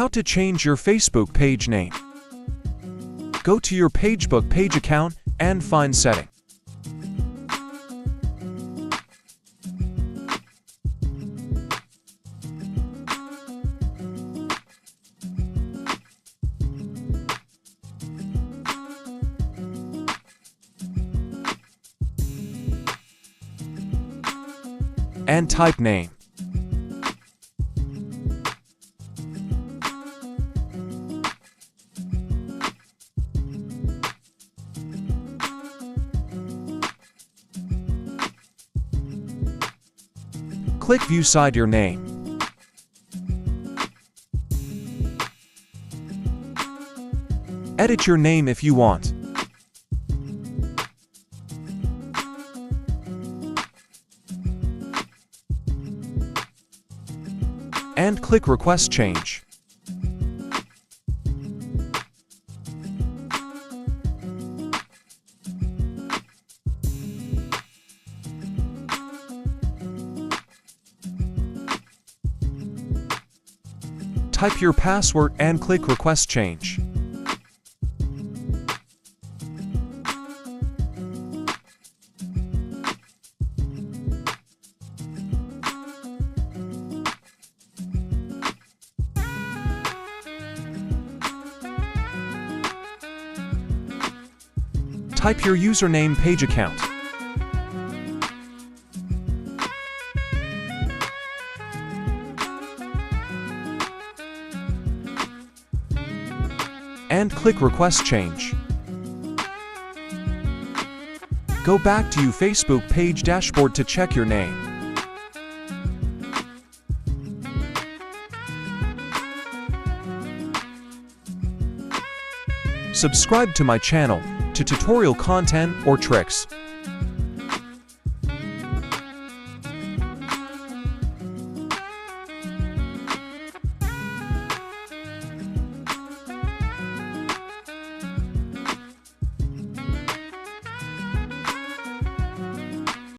How to change your Facebook page name. Go to your Facebook page account and find Setting. And type name. Click View Side your name. Edit your name if you want. And click Request Change. Type your password and click Request Change. Type your username page account. And click Request Change. Go back to your Facebook page dashboard to check your name. Subscribe to my channel to tutorial content or tricks.